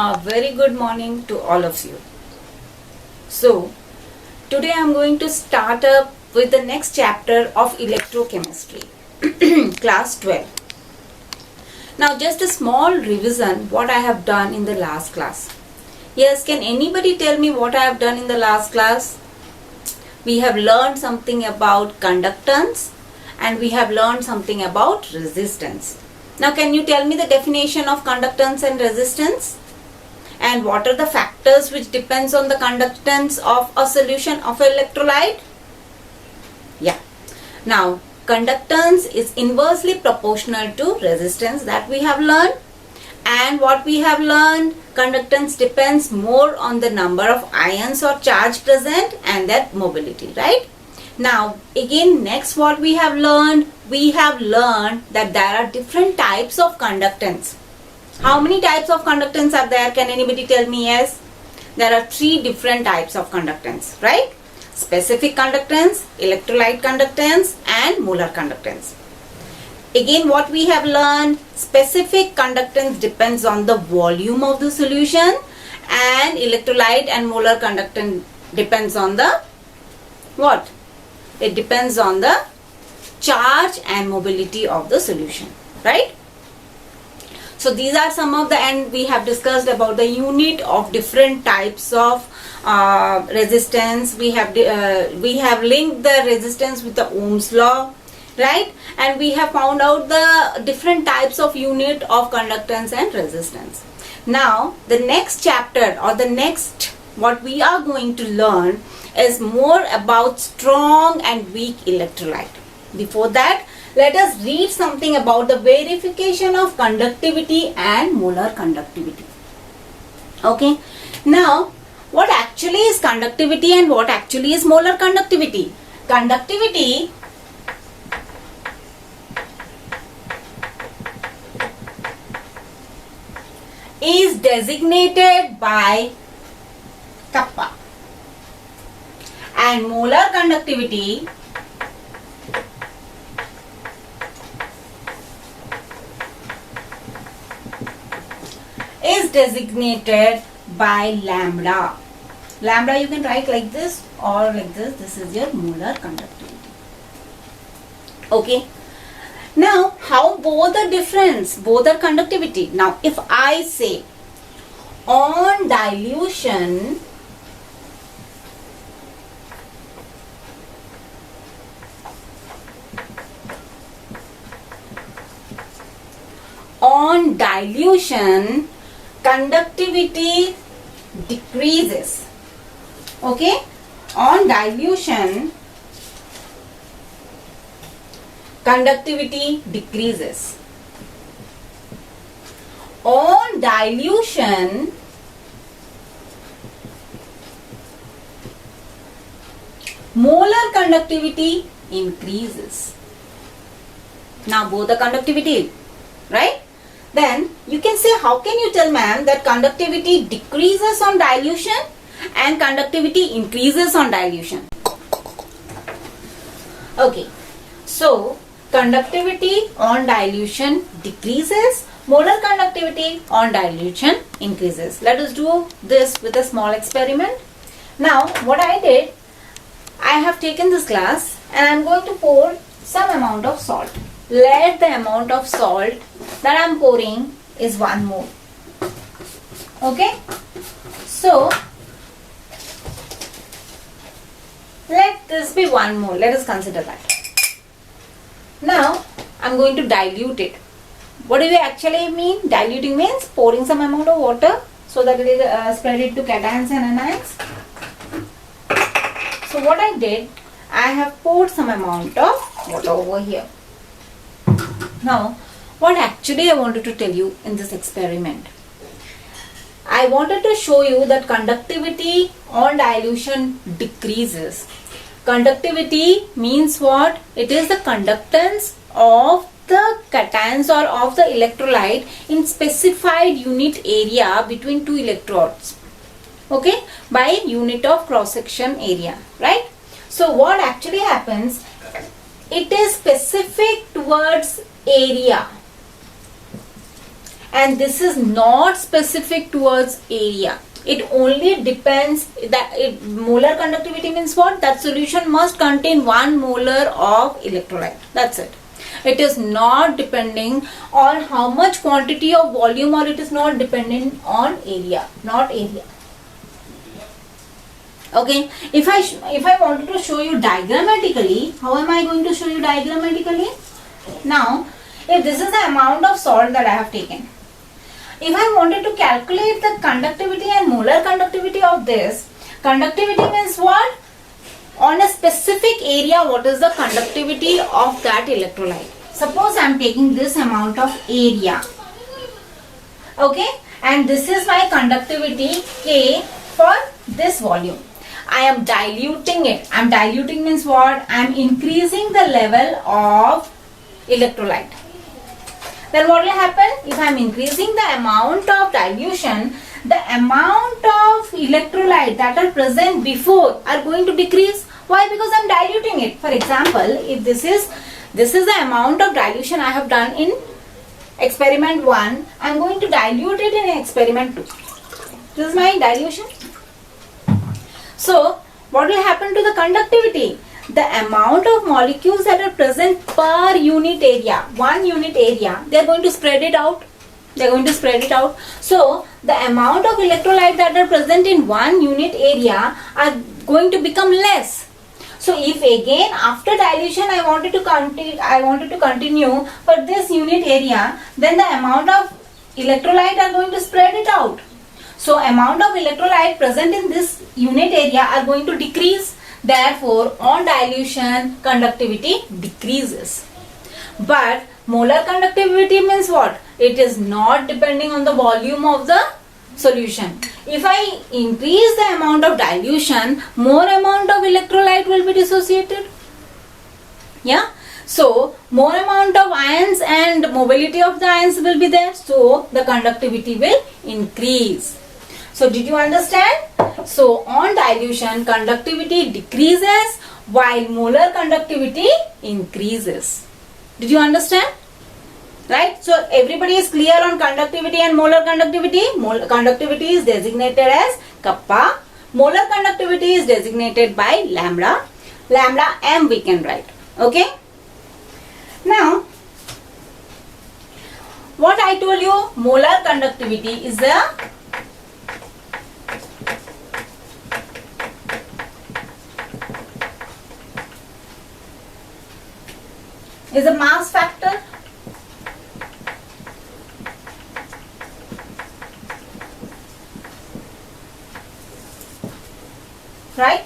A very good morning to all of you. So, today I am going to start up with the next chapter of electrochemistry, class 12. Now, just a small revision what I have done in the last class. Yes, can anybody tell me what I have done in the last class? We have learned something about conductance and we have learned something about resistance. Now, can you tell me the definition of conductance and resistance? And what are the factors which depends on the conductance of a solution of electrolyte? Yeah. Now, conductance is inversely proportional to resistance that we have learned. And what we have learned, conductance depends more on the number of ions or charge present and their mobility, right? Now, again, next what we have learned that there are different types of conductance. How many types of conductance are there? Can anybody tell me? Yes. There are 3 different types of conductance, right? Specific conductance, electrolyte conductance and molar conductance. Again, what we have learned, specific conductance depends on the volume of the solution and electrolyte and molar conductance depends on the what? It depends on the charge and mobility of the solution, right? So these are some of the, and we have discussed about the unit of different types of resistance. We have linked the resistance with the Ohm's law, right? And we have found out the different types of unit of conductance and resistance. Now the next chapter or the next what we are going to learn is more about strong and weak electrolyte. Before that, let us read something about the verification of conductivity and molar conductivity. Okay. Now, what actually is conductivity and what actually is molar conductivity? Conductivity is designated by kappa and molar conductivity is designated by lambda. Lambda you can write like this or like this. This is your molar conductivity. Okay. Now, how both are different? Both are conductivity. Now, if I say on dilution, conductivity decreases. Okay, on dilution conductivity decreases. On dilution molar conductivity increases. Now both the conductivity, right? Then you can say, how can you tell, ma'am, that conductivity decreases on dilution and conductivity increases on dilution? Okay, so conductivity on dilution decreases, molar conductivity on dilution increases. Let us do this with a small experiment. Now, what I did, I have taken this glass and I am going to pour some amount of salt. Let the amount of salt that I am pouring is 1 mole. Okay. So, let this be 1 mole. Let us consider that. Now, I am going to dilute it. What do we actually mean? Diluting means pouring some amount of water so that it is spread it to cations and anions. So, what I did, I have poured some amount of water over here. Now, what actually I wanted to tell you in this experiment, I wanted to show you that conductivity on dilution decreases. Conductivity means what? It is the conductance of the cations or of the electrolyte in specified unit area between 2 electrodes. Okay, by unit of cross section area, right? So what actually happens, it is specific towards area and this is not specific towards area. It only depends that molar conductivity means what? That solution must contain 1 molar of electrolyte. That's it. It is not depending on how much quantity of volume, or it is not dependent on area, not area. Okay, if I wanted to show you diagrammatically, how am I going to show you diagrammatically? Now, if this is the amount of salt that I have taken, if I wanted to calculate the conductivity and molar conductivity of this, conductivity means what? On a specific area, what is the conductivity of that electrolyte? Suppose I am taking this amount of area, okay, and this is my conductivity K for this volume. I am diluting it. I am diluting means what? I am increasing the level of electrolyte. Then what will happen? If I am increasing the amount of dilution, the amount of electrolyte that are present before are going to decrease. Why? Because I am diluting it. For example, if this is the amount of dilution I have done in experiment 1, I am going to dilute it in experiment 2. This is my dilution. So, what will happen to the conductivity? The amount of molecules that are present per unit area, 1 unit area, they are going to spread it out. They are going to spread it out. So, the amount of electrolyte that are present in 1 unit area are going to become less. So, if again after dilution I wanted to continue for this unit area, then the amount of electrolyte are going to spread it out. So, amount of electrolyte present in this unit area are going to decrease. Therefore, on dilution, conductivity decreases. But molar conductivity means what? It is not depending on the volume of the solution. If I increase the amount of dilution, more amount of electrolyte will be dissociated. Yeah. So, more amount of ions and mobility of the ions will be there. So, the conductivity will increase. So, did you understand? So, on dilution, conductivity decreases while molar conductivity increases. Did you understand? Right? So, everybody is clear on conductivity and molar conductivity. Molar conductivity is designated as kappa. Molar conductivity is designated by lambda. Lambda m we can write. Okay? Now, what I told you, molar conductivity is a mass factor. Right?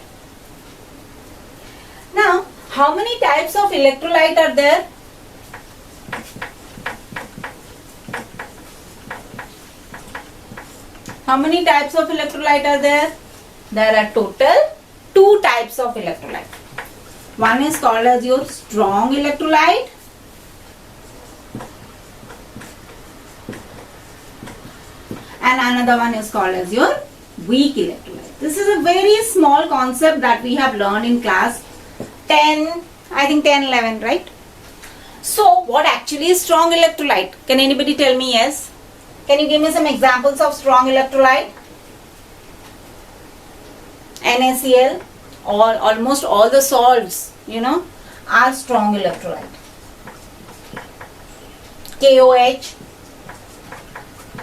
Now, how many types of electrolyte are there? How many types of electrolyte are there? There are total 2 types of electrolyte. One is called as your strong electrolyte and another one is called as your weak electrolyte. This is a very small concept that we have learned in class 10, I think 10, 11, right? So, what actually is strong electrolyte? Can anybody tell me yes? Can you give me some examples of strong electrolyte? NaCl, almost all the salts, are strong electrolyte. KOH,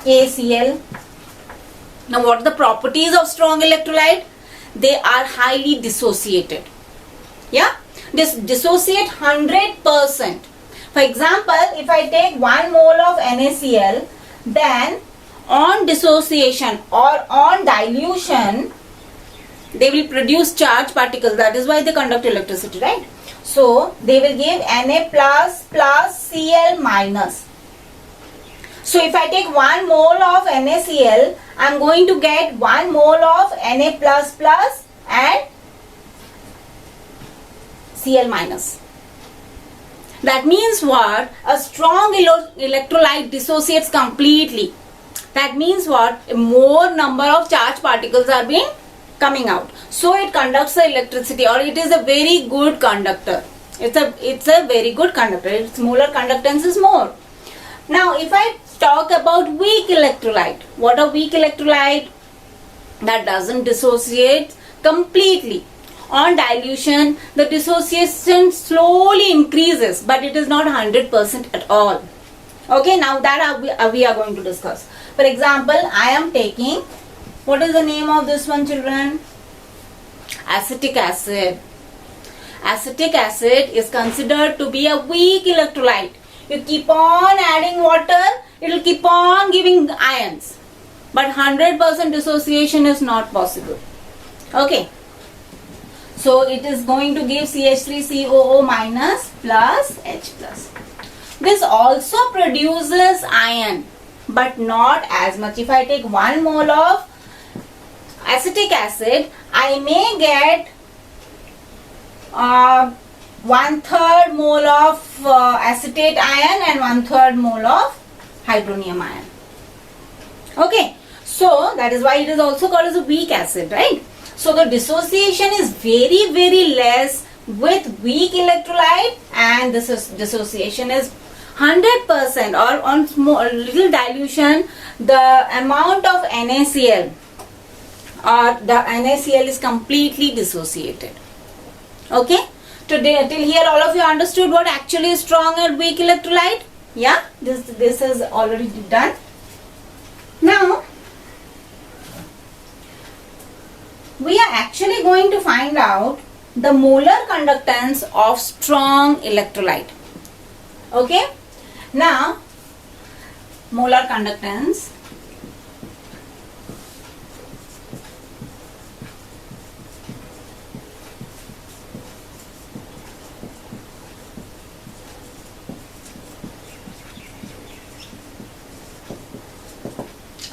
KCl. Now, what are the properties of strong electrolyte? They are highly dissociated. Yeah, this dissociate 100%. For example, if I take 1 mole of NaCl, then on dissociation or on dilution, they will produce charged particles. That is why they conduct electricity, right? So, they will give Na plus plus Cl minus. So, if I take 1 mole of NaCl, I am going to get 1 mole of Na plus plus and Cl minus. That means what? A strong electrolyte dissociates completely. That means what? More number of charged particles are being coming out. So it conducts the electricity, or it is a very good conductor. It's a very good conductor. Its molar conductance is more. Now if I talk about weak electrolyte. What are weak electrolyte? That doesn't dissociate completely. On dilution, the dissociation slowly increases, but it is not 100% at all. Okay, now that we are going to discuss. For example, I am taking, what is the name of this one, children? Acetic acid. Acetic acid is considered to be a weak electrolyte. You keep on adding water, it will keep on giving ions. But 100% dissociation is not possible. Okay. So it is going to give CH3COO minus plus H plus. This also produces ion, but not as much. If I take 1 mole of acetic acid, I may get 1/3 mole of acetate ion and 1/3 mole of hydronium ion. Okay, so that is why it is also called as a weak acid, right? So the dissociation is very, very less with weak electrolyte, and this is dissociation is 100%, or on small little dilution the amount of NaCl or the NaCl is completely dissociated. Okay, today till here all of you understood what actually is strong and weak electrolyte? Yeah, this is already done. Now we are actually going to find out the molar conductance of strong electrolyte. Okay, now molar conductance.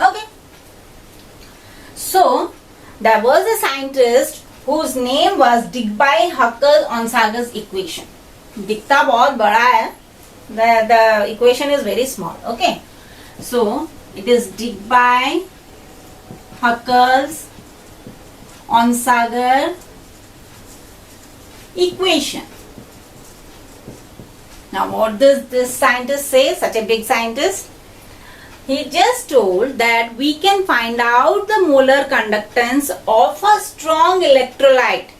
Okay, so there was a scientist whose name was Digby-Huckel-Onsager's equation. दिखता बहुत बड़ा है. The equation is very small. Okay, so it is Digby-Huckel-Onsager equation. Now what does this scientist say? Such a big scientist. He just told that we can find out the molar conductance of a strong electrolyte,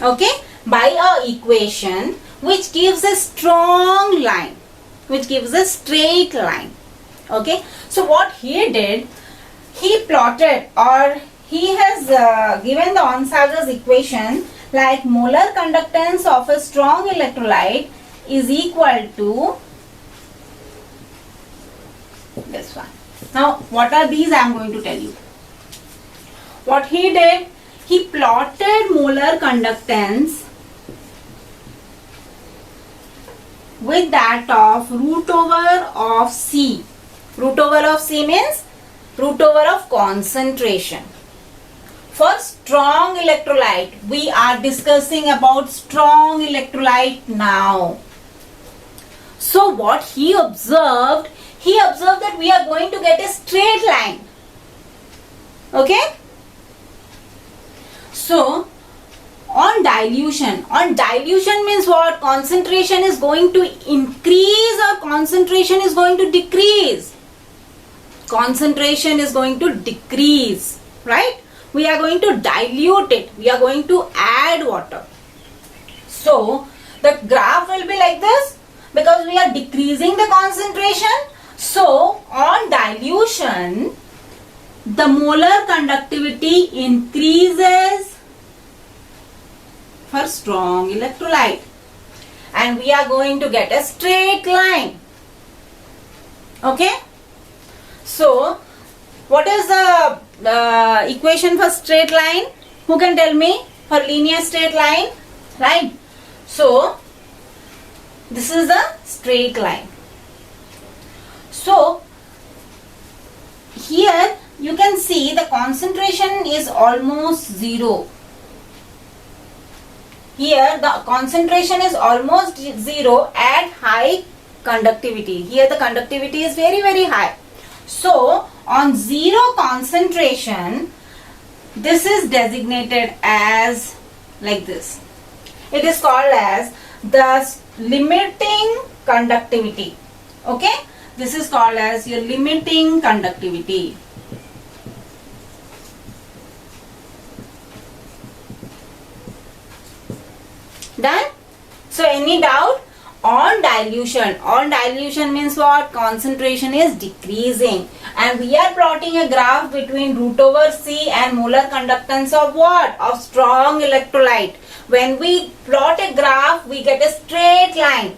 okay, by a equation which gives a strong line, which gives a straight line. Okay, so what he did, he plotted, or he has given the Onsager's equation like molar conductance of a strong electrolyte is equal to this one. Now what are these? I am going to tell you. What he did, he plotted molar conductance with that of root over of C. Root over of C means root over of concentration. For strong electrolyte, we are discussing about strong electrolyte now. So what he observed that we are going to get a straight line. Okay? So on dilution means what? Concentration is going to increase or concentration is going to decrease? Concentration is going to decrease, right? We are going to dilute it. We are going to add water. So the graph will be like this because we are decreasing the concentration. So on dilution, the molar conductivity increases for strong electrolyte, and we are going to get a straight line. Okay, so what is the equation for straight line? Who can tell me? For linear straight line, right? So this is the straight line. So here you can see the concentration is almost zero. Here the concentration is almost zero at high conductivity. Here the conductivity is very, very high. So on zero concentration, this is designated as like this. It is called as the limiting conductivity. Okay, This is called as your limiting conductivity. Done? So any doubt? On dilution means what? Concentration is decreasing, and we are plotting a graph between root over C and molar conductance of what? Of strong electrolyte. When we plot a graph, we get a straight line.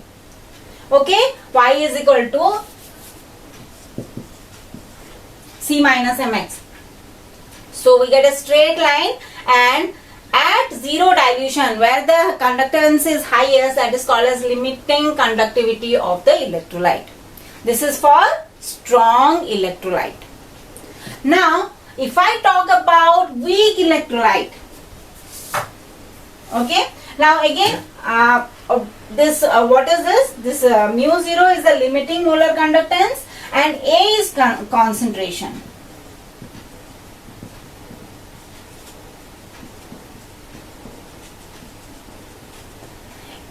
Okay, y is equal to C minus mx. So we get a straight line, and at zero dilution, where the conductance is highest, that is called as limiting conductivity of the electrolyte. This is for strong electrolyte. Now, if I talk about weak electrolyte, okay. Now again, what is this? This mu 0 is the limiting molar conductance, and A is concentration.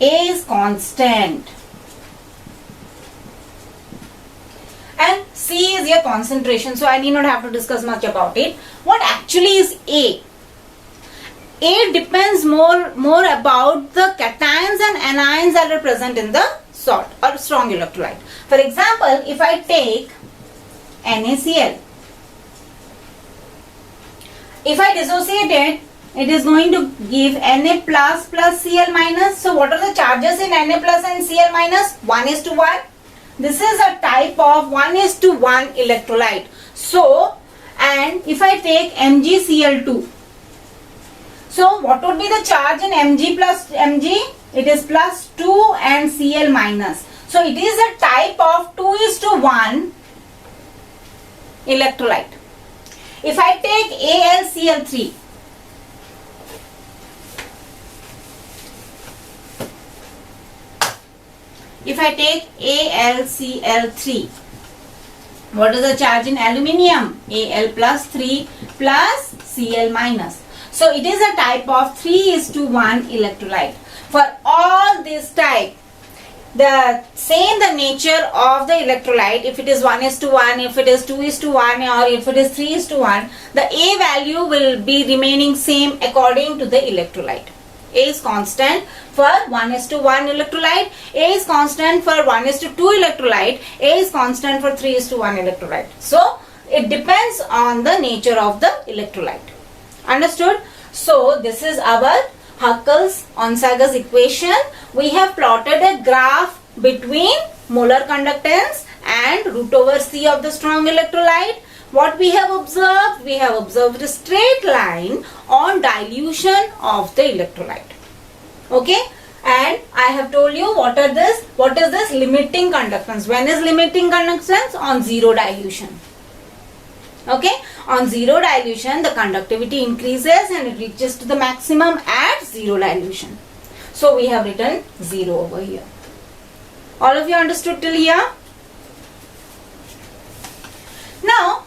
A is constant, and C is your concentration, so I need not have to discuss much about it. What actually is A? A depends more about the cations and anions that are present in the salt or strong electrolyte. For example, if I take NaCl, if I dissociate it, it is going to give Na plus plus Cl minus. So what are the charges in Na plus and Cl minus? 1:1. This is a type of 1:1 electrolyte. So, and if I take MgCl2, so what would be the charge in Mg plus Mg? It is plus 2 and Cl minus. So it is a type of 2:1 electrolyte. If I take AlCl3, if I take AlCl3, what is the charge in aluminium? Al plus 3 plus Cl minus. So it is a type of 3:1 electrolyte. For all this type, the nature of the electrolyte, if it is 1:1, if it is 2:1, or if it is 3:1, the A value will be remaining same according to the electrolyte. A is constant for 1:1 electrolyte, A is constant for 1:2 electrolyte, A is constant for 3:1 electrolyte. So it depends on the nature of the electrolyte. Understood? So this is our Huckel's-Onsager's equation. We have plotted a graph between molar conductance and root over C of the strong electrolyte. What we have observed? We have observed a straight line on dilution of the electrolyte. Okay? And I have told you what is this? Limiting conductance. When is limiting conductance? On zero dilution. Okay? On zero dilution, the conductivity increases and it reaches to the maximum at zero dilution. So we have written 0 over here. All of you understood till here? Now,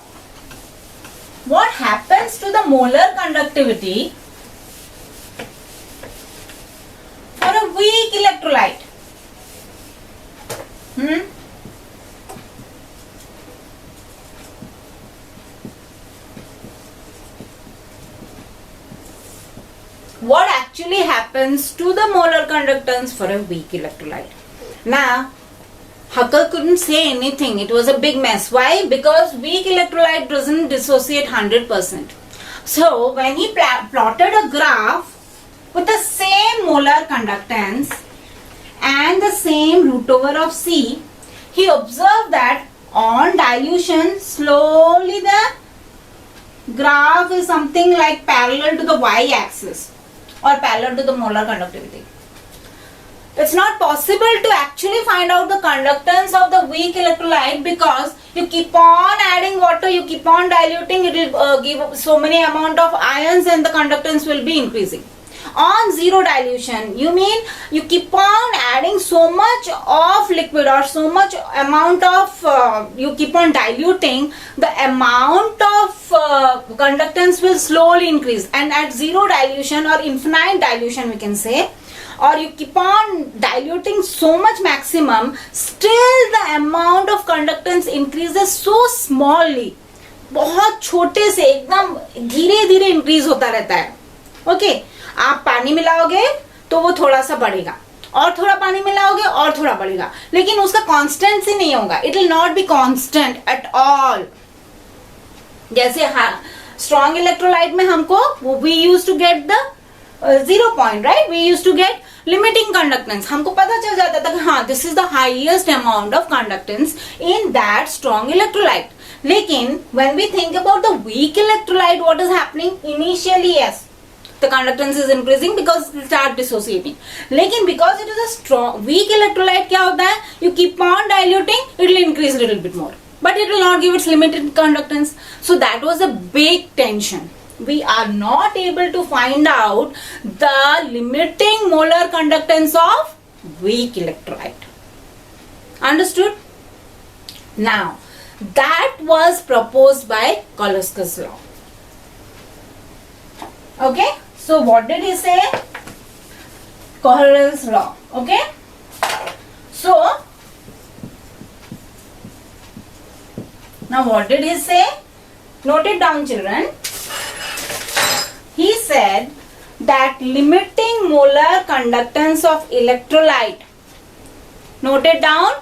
what happens to the molar conductivity for a weak electrolyte? What actually happens to the molar conductance for a weak electrolyte? Now, Huckel couldn't say anything. It was a big mess. Why? Because weak electrolyte doesn't dissociate 100%. So, when he plotted a graph with the same molar conductance and the same root over of C, he observed that on dilution, slowly the graph is something like parallel to the y-axis or parallel to the molar conductivity. It's not possible to actually find out the conductance of the weak electrolyte because you keep on adding water, you keep on diluting, it will give so many amount of ions and the conductance will be increasing. On zero dilution, you mean you keep on adding so much of liquid or so much amount of, you keep on diluting, the amount of conductance will slowly increase, and at zero dilution or infinite dilution we can say, or you keep on diluting so much maximum, still the amount of conductance increases so smallly. बहुत छोटे से एकदम धीरे धीरे increase होता रहता है. Okay, आप पानी मिलाओगे तो वो थोड़ा सा बढ़ेगा, और थोड़ा पानी मिलाओगे और थोड़ा बढ़ेगा, लेकिन उसका कॉन्स्टेंसी नहीं होगा. It will not be constant at all. जैसे स्ट्रॉन्ग इलेक्ट्रोलाइट में हमको we use to get the 0 point, right? We use to get limiting conductance. हमको पता चल जाता था कि हाँ, this is the highest amount of conductance in that strong electrolyte. लेकिन when we think about the weak electrolyte, what is happening? Initially, yes, the conductance is increasing because it start dissociating. लेकिन because it is a strong weak electrolyte, क्या होता है? You keep on diluting, it will increase a little bit more, but it will not give its limited conductance. So that was a big tension. We are not able to find out the limiting molar conductance of weak electrolyte. Understood? Now, that was proposed by Koleskus law. Okay, so what did he say? Koleskus law. Okay, so now what did he say? Note it down, children. He said that limiting molar conductance of electrolyte. Note it down.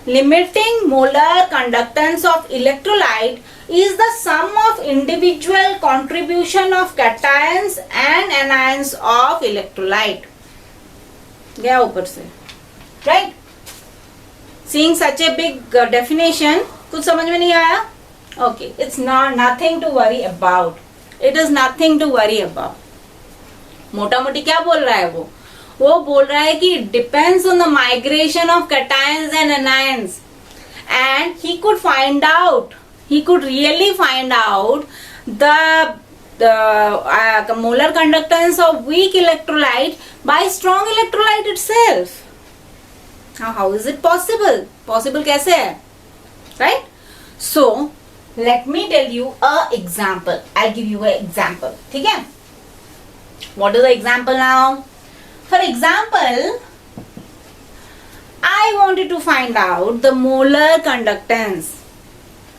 Limiting molar conductance of electrolyte is the sum of individual contribution of cations and anions of electrolyte. गया ऊपर से, right? Seeing such a big definition, कुछ समझ में नहीं आया? Okay, it's not nothing to worry about. It is nothing to worry about. मोटा मोटी क्या बोल रहा है वो बोल रहा है कि it depends on the migration of cations and anions, and he could really find out the molar conductance of weak electrolyte by strong electrolyte itself. Now, how is it possible? Possible कैसे है? Right? So, let me tell you a example. I'll give you an example. ठीक है? What is the example now? For example, I wanted to find out the molar conductance.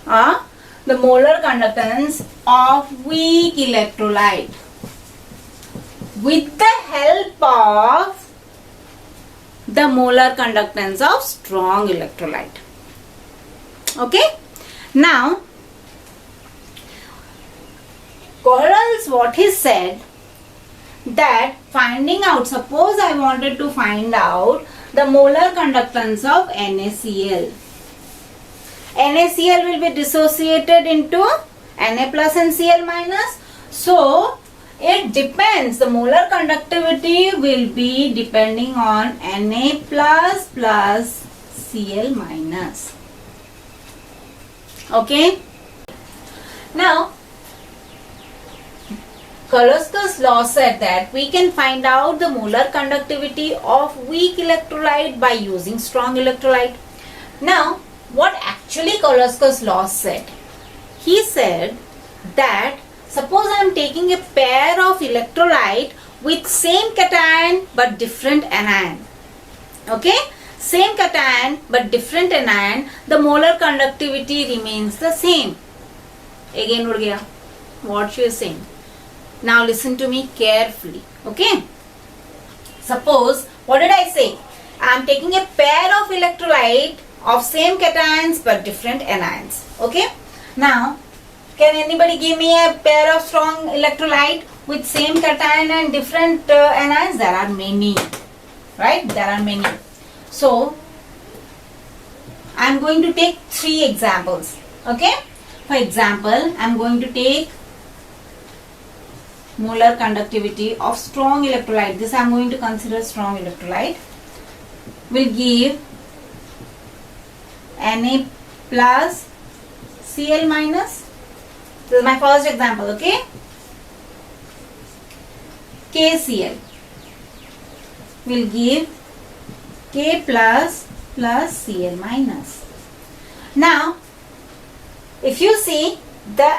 The molar conductance of weak electrolyte with the help of the molar conductance of strong electrolyte. Okay? Now, Corrals, what he said, that finding out, suppose I wanted to find out the molar conductance of NaCl. NaCl will be dissociated into Na plus and Cl minus. So, it depends, the molar conductivity will be depending on Na plus Cl minus. Okay? Now, Koleskus law said that we can find out the molar conductivity of weak electrolyte by using strong electrolyte. Now, what actually Koleskus law said? He said that suppose I am taking a pair of electrolyte with same cation but different anion. Okay? Same cation but different anion, the molar conductivity remains the same. Again, उड़ गया. What you are saying? Now listen to me carefully. Okay? Suppose, what did I say? I am taking a pair of electrolyte of same cations but different anions. Okay? Now, can anybody give me a pair of strong electrolyte with same cation and different anions? There are many. Right? There are many. So, I am going to take 3 examples. Okay? For example, I am going to take molar conductivity of strong electrolyte. This I am going to consider strong electrolyte. Will give Na plus Cl minus. This is my first example. Okay. KCl will give K plus Cl minus. Now, if you see, the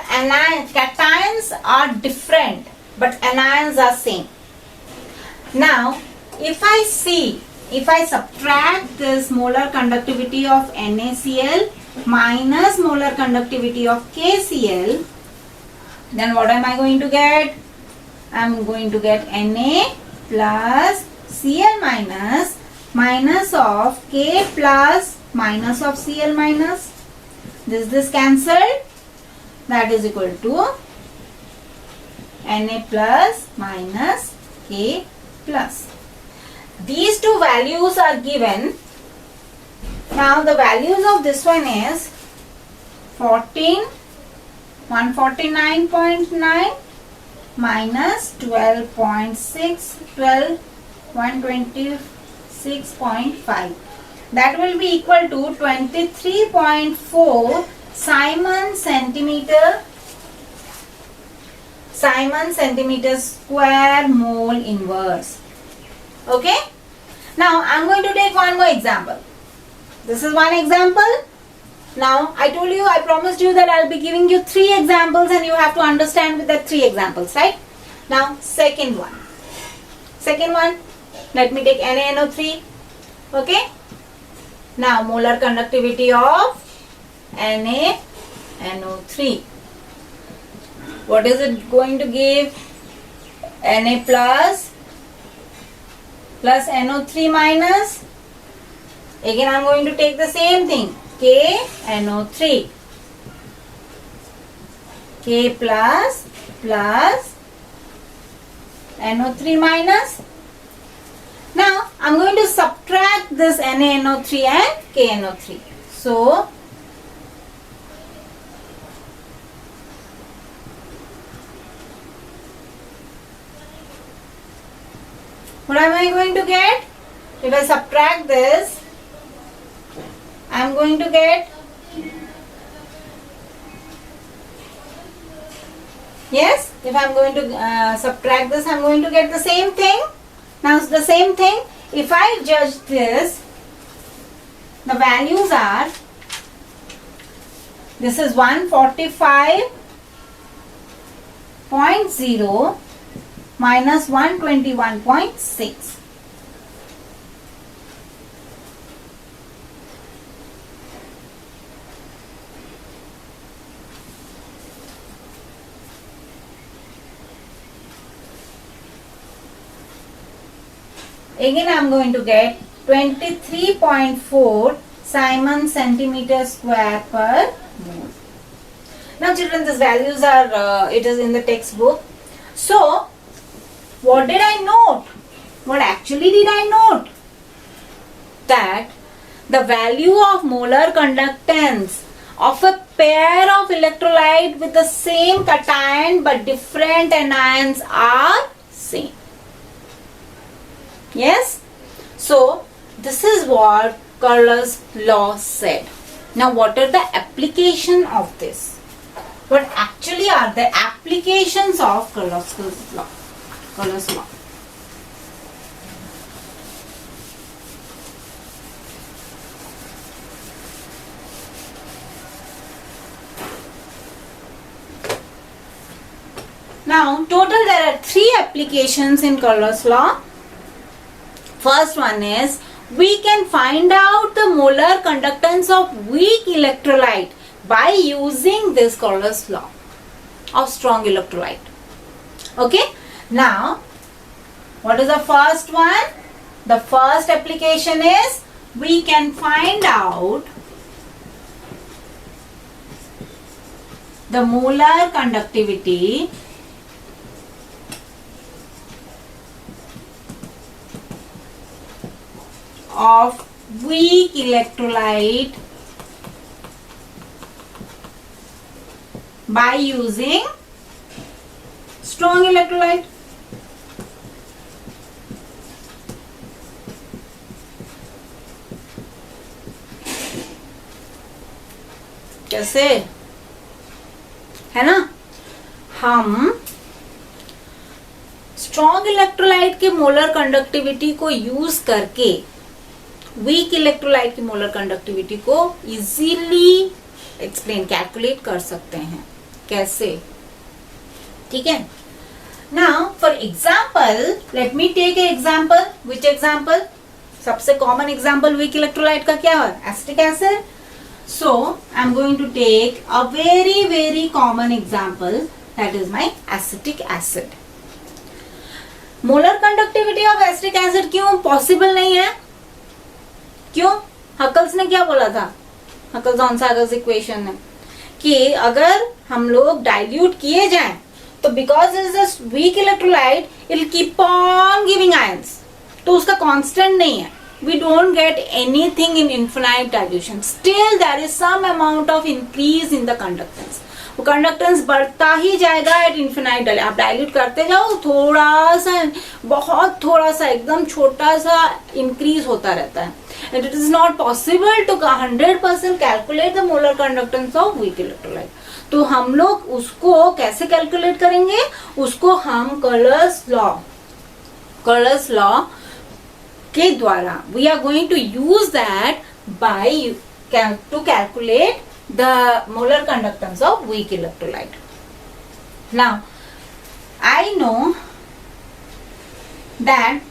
cations are different but anions are same. Now, if I subtract this molar conductivity of NaCl minus molar conductivity of KCl, then what am I going to get? I am going to get Na plus Cl minus of K plus minus of Cl minus. This cancelled. That is equal to Na plus minus K plus. These two values are given. Now the values of this one is 149.9 minus 126.5. That will be equal to 23.4 Simon centimeter square mole inverse. Okay. Now I am going to take one more example. This is one example. Now I told you, I promised you that I will be giving you 3 examples and you have to understand with the 3 examples, right? Now second one, let me take NaNO3. Okay. Now molar conductivity of NaNO3. What is it going to give? Na plus NO3 minus. Again I am going to take the same thing. KNO3. K plus NO3 minus. Now I am going to subtract this NaNO3 and KNO3. So what am I going to get? If I subtract this, I am going to get, yes, if I am going to subtract this, I am going to get the same thing. Now the same thing, if I judge this, the values are, this is 145.0 minus 121.6. Again I am going to get 23.4 Simon centimeter square per mole. Now children, these values are, it is in the textbook. So what did I note? What actually did I note? That the value of molar conductance of a pair of electrolyte with the same cation but different anions are same. Yes? So this is what Carnot's law said. Now what are the application of this? What actually are the applications of Carnot's law? Carnot's law. Now total there are 3 applications in Carnot's law. First one is, we can find out the molar conductance of weak electrolyte by using this Carnot's law of strong electrolyte. Okay. Now, what is the first one? The first application is, we can find out the molar conductivity of weak electrolyte by using strong electrolyte. कैसे है ना, हम strong electrolyte के molar conductivity को use करके weak electrolyte की molar conductivity को easily calculate कर सकते हैं. कैसे? ठीक है. Now for example, let me take an example. Which example? सबसे common example weak electrolyte का क्या है? Acetic acid. So I am going to take a very common example, that is my acetic acid. Molar conductivity of acetic acid क्यों possible नहीं है? क्यों? Huckel's ने क्या बोला था? हकल्स इक्वेशन में कि अगर हम लोग डाइल्यूट किए जाएं तो because is a weak electrolyte it will keep on giving ions, तो उसका कांस्टेंट नहीं है. We don't get anything in infinite dilution. Still there is some amount of increase in the conductance. वो कंडक्टेंस बढ़ता ही जाएगा एट इन्फिनाइट डाइल्यूट. आप dilute करते जाओ, थोड़ा सा, बहुत थोड़ा सा, एकदम छोटा सा इंक्रीज होता रहता है. And it is not possible to 100% calculate the molar conductance of weak electrolyte. तो हम लोग उसको कैसे कैलकुलेट करेंगे? उसको हम कलर्स लॉ के द्वारा we are going to use that by to calculate the molar conductance of weak electrolyte. Now I know that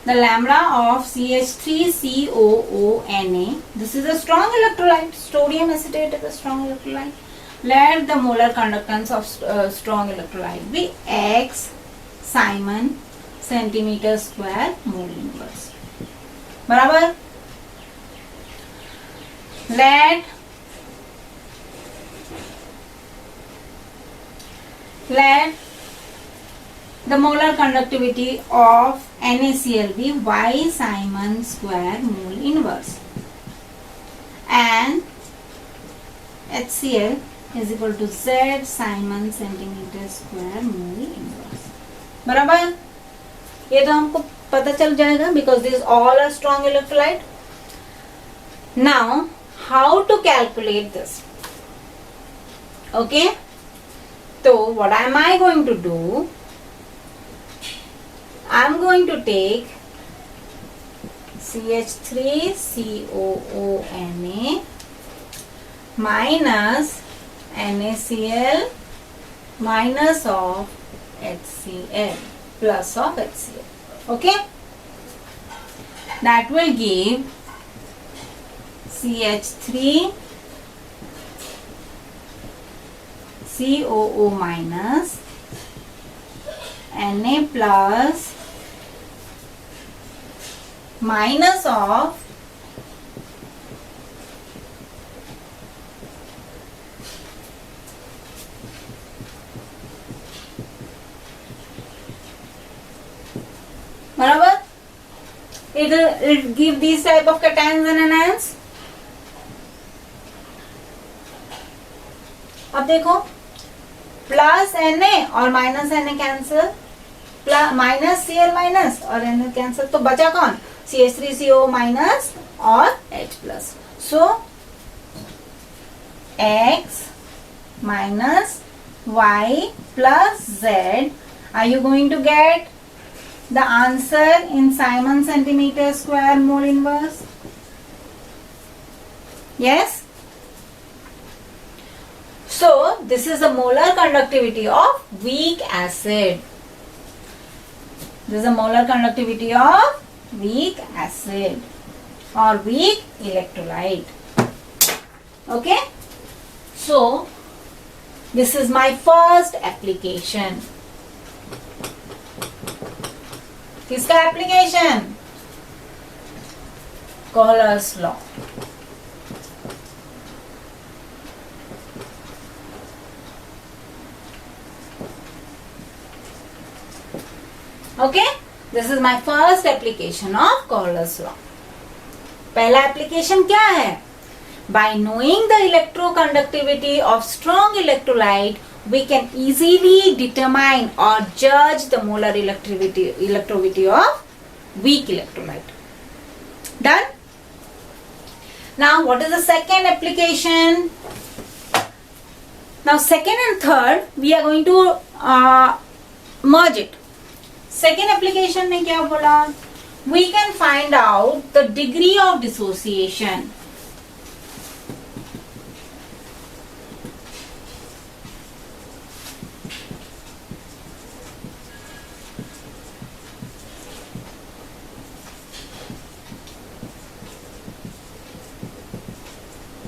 the lambda of CH3COONA, this is a strong electrolyte. Sodium acetate is a strong electrolyte. Let the molar conductance of strong electrolyte be X Simon centimeter square mole inverse. बराबर? Let the molar conductivity of NaCl be Y Simon square mole inverse, and HCl is equal to Z Simon centimeter square mole inverse. बराबर? ये तो हमको पता चल जाएगा because these all are strong electrolyte. Now how to calculate this? Okay, so what am I going to do? I am going to take CH3COONA minus NaCl minus of HCl plus of HCl. Okay, that will give CH3COO minus Na plus minus of बराबर. It give these type of cations and anions. अब देखो, plus Na और minus Na cancel, minus Cl minus और Na cancel, तो बचा कौन? CH3CO minus और H plus. So X minus Y plus Z. Are you going to get the answer in Simon centimeter square mole inverse? Yes. So this is the molar conductivity of weak acid. This is the molar conductivity of weak acid or weak electrolyte. Okay, so this is my first application. किसका application? Kohlrausch's law. Okay, this is my first application of Kohlrausch's law. पहला application क्या है? By knowing the electroconductivity of strong electrolyte we can easily determine or judge the molar electrovity of weak electrolyte. Done? Now what is the second application? Now second and third we are going to merge it. Second application में क्या बोला? We can find out the degree of dissociation.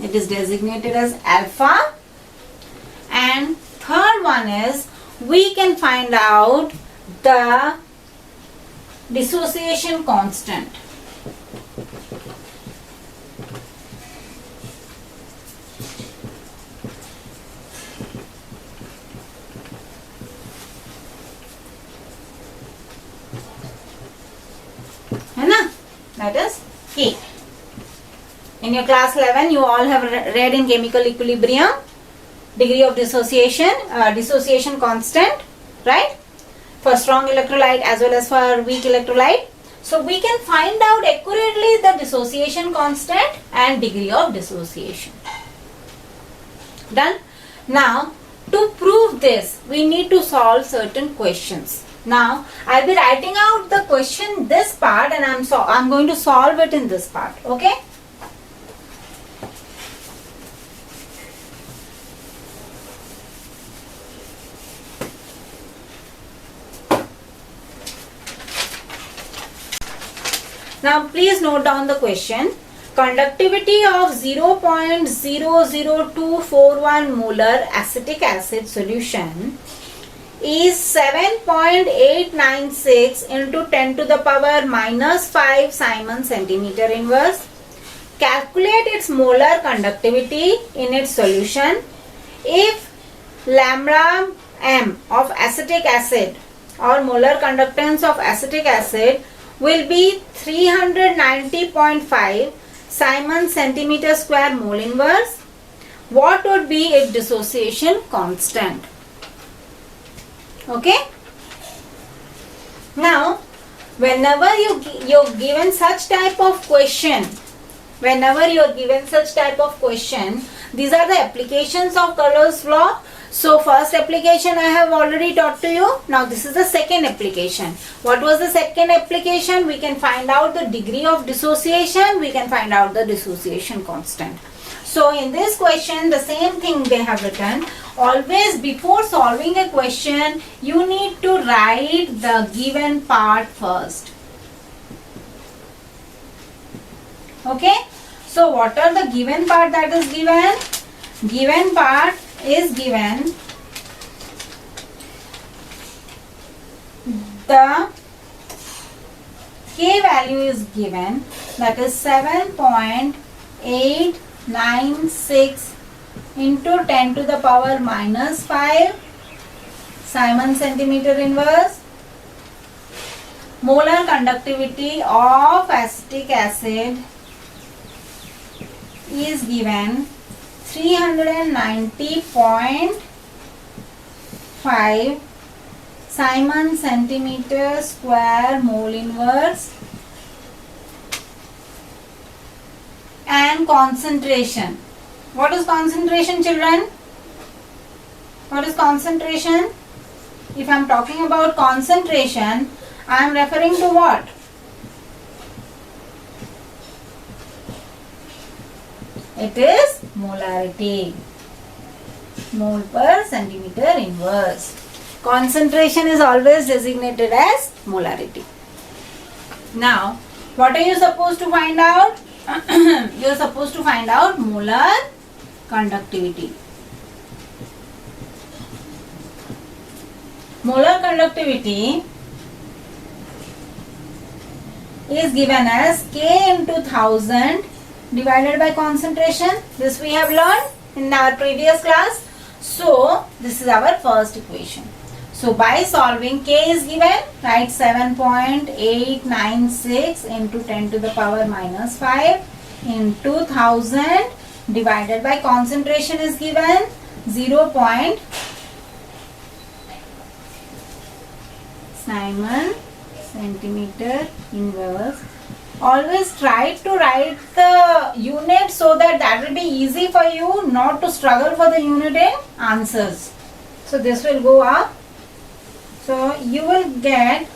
It is designated as alpha. And third one is we can find out the dissociation constant. That is K. In your class 11, you all have read in chemical equilibrium, degree of dissociation, dissociation constant, right? For strong electrolyte as well as for weak electrolyte. So we can find out accurately the dissociation constant and degree of dissociation. Done? Now, to prove this, we need to solve certain questions. Now, I'll be writing out the question this part and I'm going to solve it in this part. Okay? Now, please note down the question. Conductivity of 0.00241 molar acetic acid solution is 7.896 into 10 to the power minus 5 Simon centimeter inverse. Calculate its molar conductivity in its solution. If lambda m of acetic acid or molar conductance of acetic acid will be 390.5 Simon centimeter square mole inverse, what would be its dissociation constant? Okay. Now, whenever you're given such type of question, these are the applications of Carnot's law. So, first application I have already taught to you. Now, this is the second application. What was the second application? We can find out the degree of dissociation. We can find out the dissociation constant. So, in this question, the same thing they have written. Always before solving a question, you need to write the given part first. Okay. So, what are the given part that is given? Given part is given the K value is given, that is 7.896 into 10 to the power minus 5 Simon centimeter inverse. Molar conductivity of acetic acid is given 390.5 Simon centimeter square mole inverse, and concentration. What is concentration, children? What is concentration? If I am talking about concentration, I am referring to what? It is molarity, mole per centimeter inverse. Concentration is always designated as molarity. Now, what are you supposed to find out? You are supposed to find out molar conductivity. Molar conductivity is given as K into 1000 divided by concentration. This we have learned in our previous class. So, this is our first equation. So, by solving, K is given, write 7.896 into 10 to the power minus 5 into 1000 divided by concentration is given 0. Simon centimeter inverse. Always try to write the unit so that will be easy for you, not to struggle for the unit in answers. So this will go up. So you will get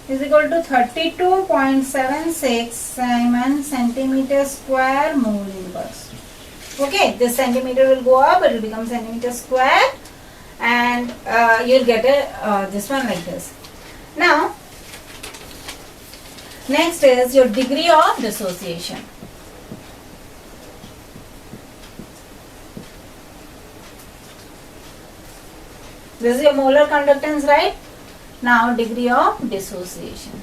is equal to 32.76 Simon centimeter square mole inverse. Okay, this centimeter will go up, it will become centimeter square, and you'll get this one like this. Now, next is your degree of dissociation. This is your molar conductance, right? Now degree of dissociation.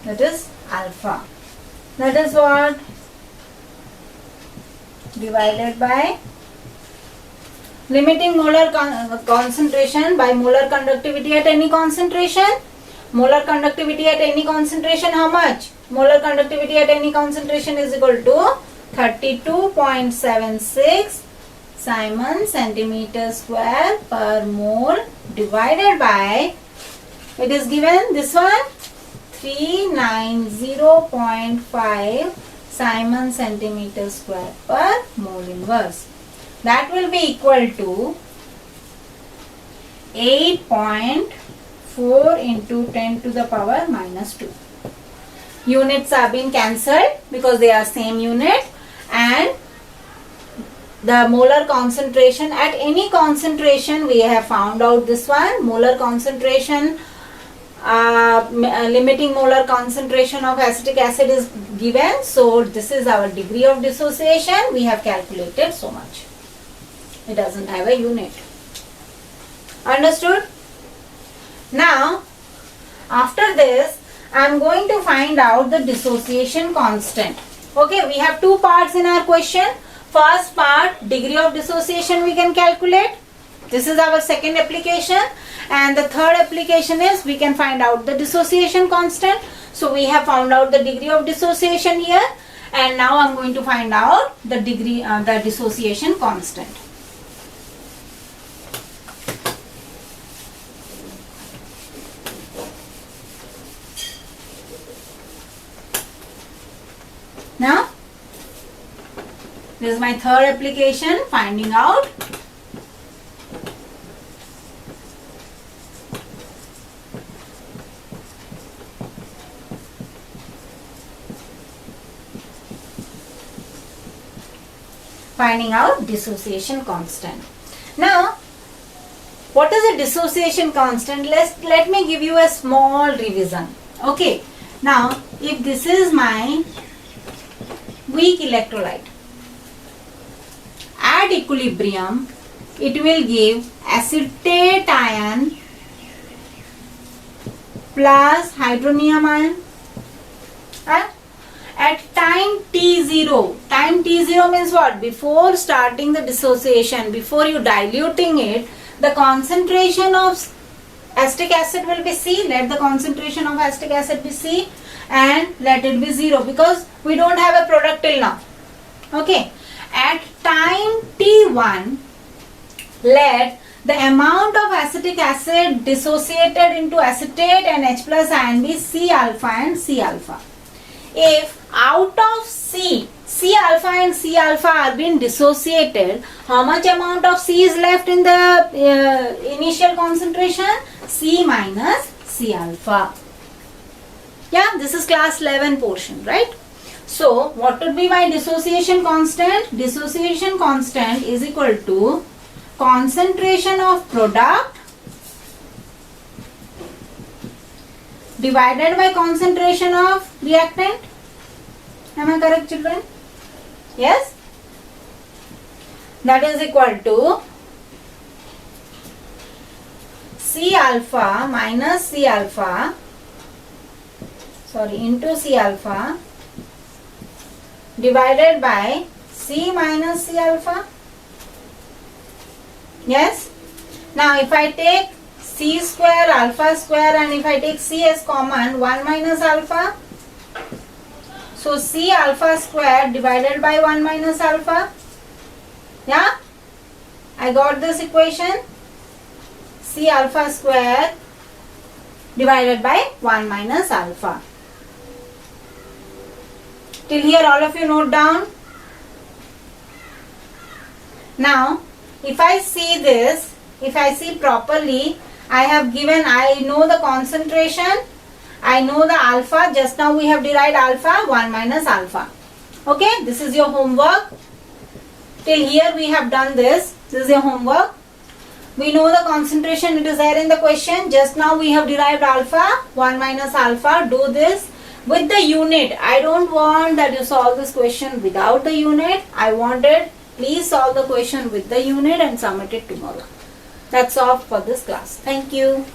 That is alpha. That is what? Divided by limiting molar concentration by molar conductivity at any concentration. Molar conductivity at any concentration, how much? Molar conductivity at any concentration is equal to 32.76 Simon centimeter square per mole divided by, it is given this one, 390.5 Simon centimeter square per mole inverse. That will be equal to 8.4 into 10 to the power minus 2. Units are being cancelled because they are same unit, and the molar concentration at any concentration, we have found out this one. Molar concentration, limiting molar concentration of acetic acid is given. So this is our degree of dissociation. We have calculated so much. It doesn't have a unit. Understood? Now, after this, I am going to find out the dissociation constant. Okay, we have two parts in our question. First part, degree of dissociation we can calculate. This is our second application. And the third application is we can find out the dissociation constant. So we have found out the degree of dissociation here. And now I am going to find out the degree, the dissociation constant. Now, this is my third application, finding out dissociation constant. Now, what is a dissociation constant? Let me give you a small revision. Okay. Now, if this is my weak electrolyte, at equilibrium it will give acetate ion plus hydronium ion. At time t0 means what? Before starting the dissociation, before you diluting it, the concentration of acetic acid will be C. Let the concentration of acetic acid be C and let it be 0 because we don't have a product till now. Okay. At time t1, let the amount of acetic acid dissociated into acetate and H plus ion be C alpha and C alpha. If out of C alpha and C alpha are being dissociated, how much amount of C is left in the initial concentration? C minus C alpha. Yeah, this is class 11 portion, right? So, what would be my dissociation constant? Dissociation constant is equal to concentration of product divided by concentration of reactant. Am I correct, children? Yes? That is equal to C alpha minus C alpha, into C alpha divided by C minus C alpha. Yes? Now if I take C square, alpha square, and if I take C as common, 1 minus alpha. So C alpha square divided by 1 minus alpha. Yeah? I got this equation. C alpha square divided by 1 minus alpha. Till here all of you note down. Now, if I see this, if I see properly, I have given, I know the concentration, I know the alpha, just now we have derived alpha, 1 minus alpha. Okay, this is your homework. Till here we have done this. This is your homework. We know the concentration, it is there in the question. Just now we have derived alpha, 1 minus alpha. Do this with the unit. I don't want that you solve this question without the unit. I want it Please solve the question with the unit and submit it tomorrow. That's all for this class. Thank you.